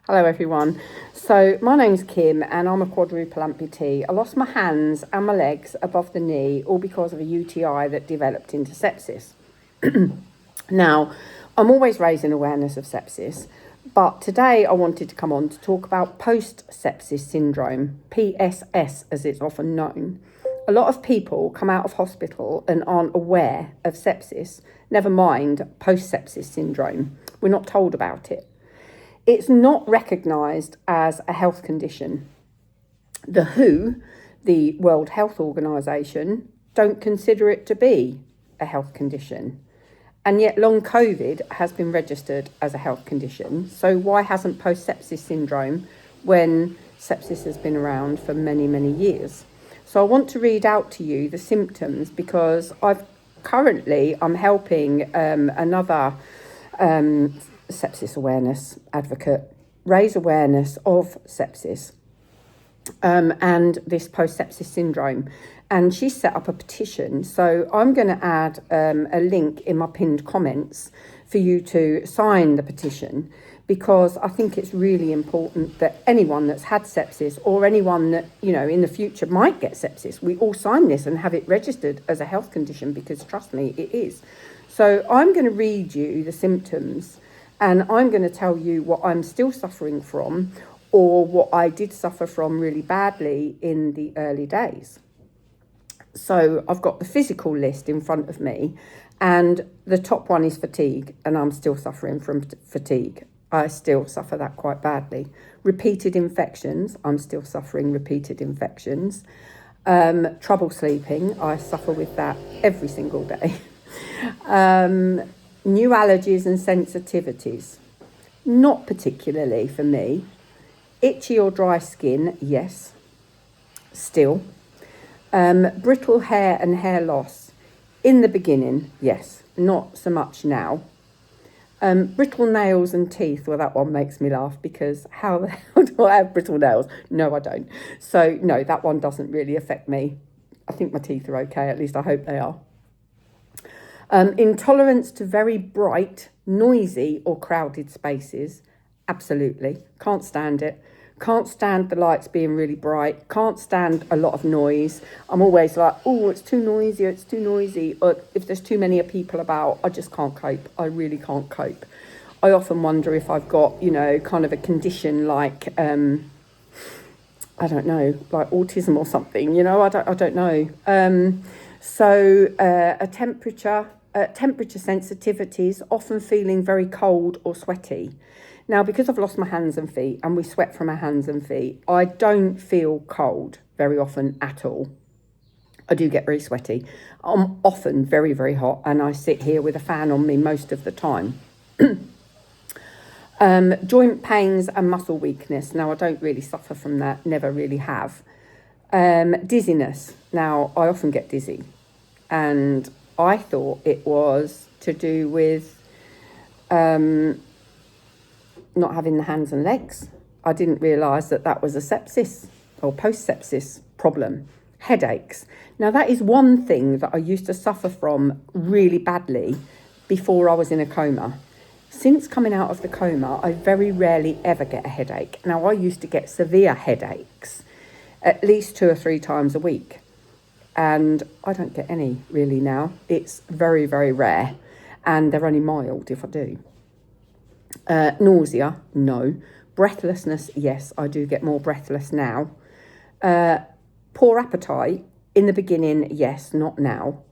Hello everyone. So my name's Kim and I'm a quadruple amputee. I lost my hands and my legs above the knee all because of a UTI that developed into sepsis. Now, I'm always raising awareness of sepsis, but today I wanted to come on to talk about Post Sepsis Syndrome, PSS as it's often known. A lot of people come out of hospital and aren't aware of sepsis, never mind Post Sepsis Syndrome. We're not told about it. It's not recognised as a health condition. The WHO, the World Health Organization, don't consider it to be a health condition. And yet long COVID has been registered as a health condition. So why hasn't post-sepsis syndrome when sepsis has been around for many, many years? So I want to read out to you the symptoms because I'm helping another sepsis awareness advocate raise awareness of sepsis and this post-sepsis syndrome, and she set up a petition. So I'm going to add a link in my pinned comments for you to sign the petition, because I think it's really important that anyone that's had sepsis or anyone that in the future might get sepsis, we all sign this and have it registered as a health condition, because trust me, it is. So I'm going to read you the symptoms, and I'm going to tell you what I'm still suffering from, or what I did suffer from really badly in the early days. So I've got the physical list in front of me, and the top one is fatigue, and I'm still suffering from fatigue. I still suffer that quite badly. Repeated infections, I'm still suffering repeated infections. Trouble sleeping, I suffer with that every single day. New allergies and sensitivities, not particularly for me. Itchy or dry skin, yes, still. Brittle hair and hair loss, in the beginning, yes, not so much now. Brittle nails and teeth, well, that one makes me laugh, because how the hell do I have brittle nails? No, I don't. So no, that one doesn't really affect me. I think my teeth are okay, at least I hope they are. Intolerance to very bright, noisy or crowded spaces, absolutely. Can't stand it. Can't stand the lights being really bright. Can't stand a lot of noise. I'm always like, oh, it's too noisy, it's too noisy. Or if there's too many people about, I just can't cope. I really can't cope. I often wonder if I've got, kind of a condition like, I don't know, like autism or something, I don't know. A temperature sensitivities, often feeling very cold or sweaty. Now, because I've lost my hands and feet, and we sweat from our hands and feet, I don't feel cold very often at all. I do get very sweaty. I'm often very, very hot, and I sit here with a fan on me most of the time. Joint pains and muscle weakness. Now, I don't really suffer from that, never really have. Dizziness. Now, I often get dizzy, and I thought it was to do with not having the hands and legs. I didn't realise that was a sepsis or post-sepsis problem. Headaches. Now, that is one thing that I used to suffer from really badly before I was in a coma. Since coming out of the coma, I very rarely ever get a headache. Now, I used to get severe headaches at least 2 or 3 times a week, and I don't get any really now. It's very, very rare, and they're only mild if I do. Nausea, no. Breathlessness, yes, I do get more breathless now. Poor appetite, in the beginning, yes, not now.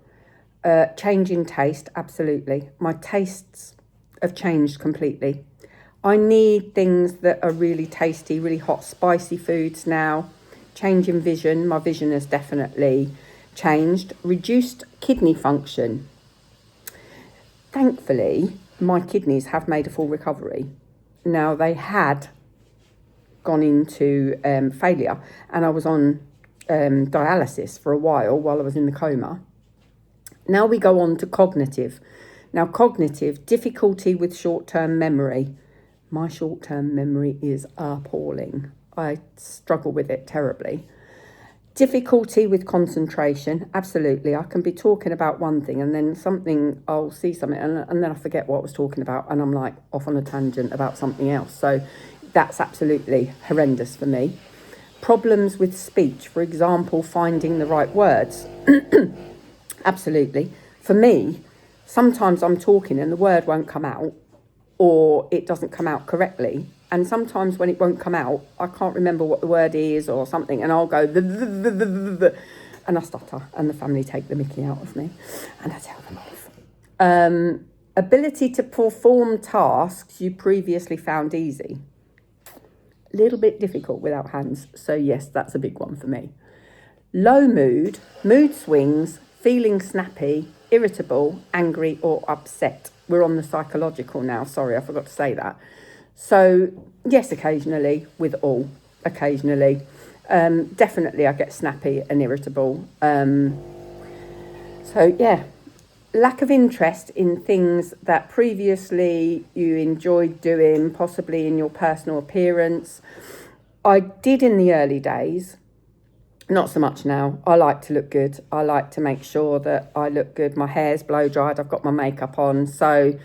Change in taste, absolutely. My tastes have changed completely. I need things that are really tasty, really hot, spicy foods now. Change in vision, my vision has definitely changed. Reduced kidney function. Thankfully, my kidneys have made a full recovery. Now, they had gone into failure, and I was on dialysis for a while I was in the coma. Now we go on to cognitive. Now, cognitive, difficulty with short-term memory. My short-term memory is appalling. I struggle with it terribly. Difficulty with concentration, absolutely. I can be talking about one thing and then I'll see something and then I forget what I was talking about, and I'm like off on a tangent about something else. So that's absolutely horrendous for me. Problems with speech, for example, finding the right words. Absolutely. For me, sometimes I'm talking and the word won't come out, or it doesn't come out correctly. And sometimes when it won't come out, I can't remember what the word is or something, and I'll go, and I stutter, and the family take the mickey out of me, and I tell them off. Ability to perform tasks you previously found easy. A little bit difficult without hands, so yes, that's a big one for me. Low mood, mood swings, feeling snappy, irritable, angry or upset. We're on the psychological now, sorry, I forgot to say that. So yes, occasionally, with all, occasionally. Definitely I get snappy and irritable. So yeah, lack of interest in things that previously you enjoyed doing, possibly in your personal appearance. I did in the early days, not so much now. I like to look good. I like to make sure that I look good. My hair's blow dried, I've got my makeup on. So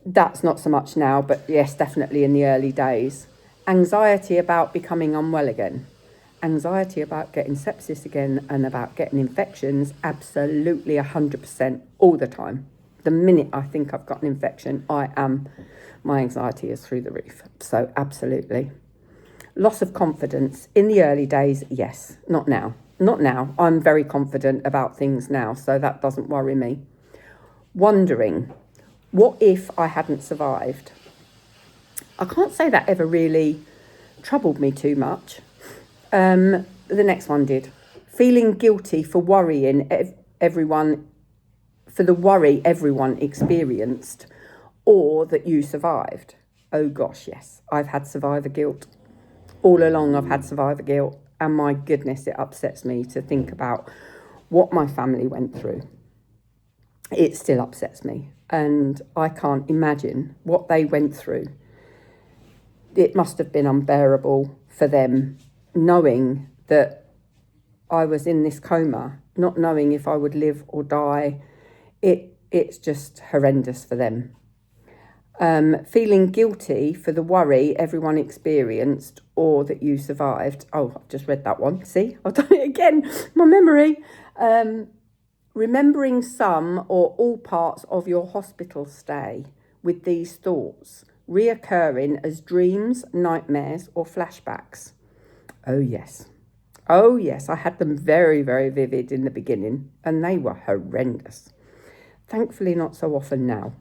that's not so much now, but yes, definitely in the early days. Anxiety about becoming unwell again. Anxiety about getting sepsis again and about getting infections, absolutely 100% all the time. The minute I think I've got an infection, my anxiety is through the roof. So absolutely. Loss of confidence. In the early days, yes. Not now. Not now. I'm very confident about things now, so that doesn't worry me. Wondering, what if I hadn't survived? I can't say that ever really troubled me too much. The next one did. Feeling guilty for worrying for the worry everyone experienced, or that you survived. Oh gosh, yes. I've had survivor guilt. All along I've had survivor guilt, and my goodness, it upsets me to think about what my family went through. It still upsets me, and I can't imagine what they went through. It must have been unbearable for them, knowing that I was in this coma, not knowing if I would live or die. It's just horrendous for them. Feeling guilty for the worry everyone experienced, or that you survived. Oh, I've just read that one. See, I've done it again. My memory. Remembering some or all parts of your hospital stay with these thoughts reoccurring as dreams, nightmares, or flashbacks. Oh, yes. Oh, yes. I had them very, very vivid in the beginning, and they were horrendous. Thankfully, not so often now.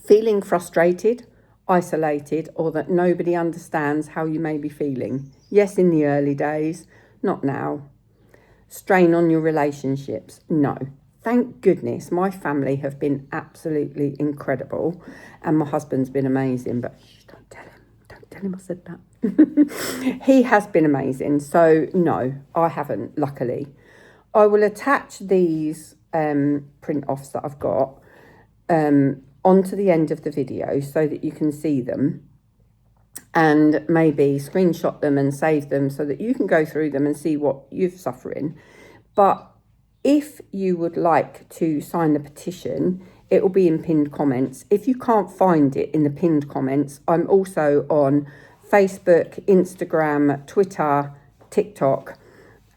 Feeling frustrated, isolated, or that nobody understands how you may be feeling. Yes, in the early days, not now. Strain on your relationships. No. Thank goodness my family have been absolutely incredible, and my husband's been amazing, but don't tell him I said that. He has been amazing, so no, I haven't, luckily. I will attach these print offs that I've got onto the end of the video so that you can see them, and maybe screenshot them and save them so that you can go through them and see what you're suffering. But if you would like to sign the petition, it will be in pinned comments. If you can't find it in the pinned comments, I'm also on Facebook, Instagram, Twitter, TikTok.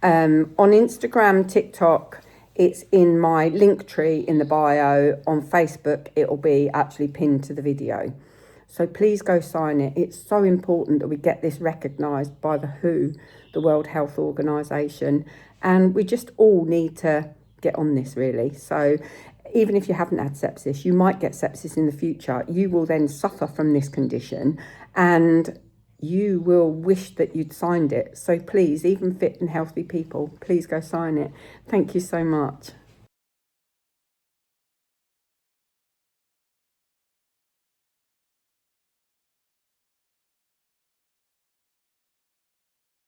On Instagram, TikTok, it's in my link tree in the bio. On Facebook, it will be actually pinned to the video. So please go sign it. It's so important that we get this recognised by the WHO, the World Health Organisation, and we just all need to get on this, really. So even if you haven't had sepsis, you might get sepsis in the future. You will then suffer from this condition, and you will wish that you'd signed it. So please, even fit and healthy people, please go sign it. Thank you so much.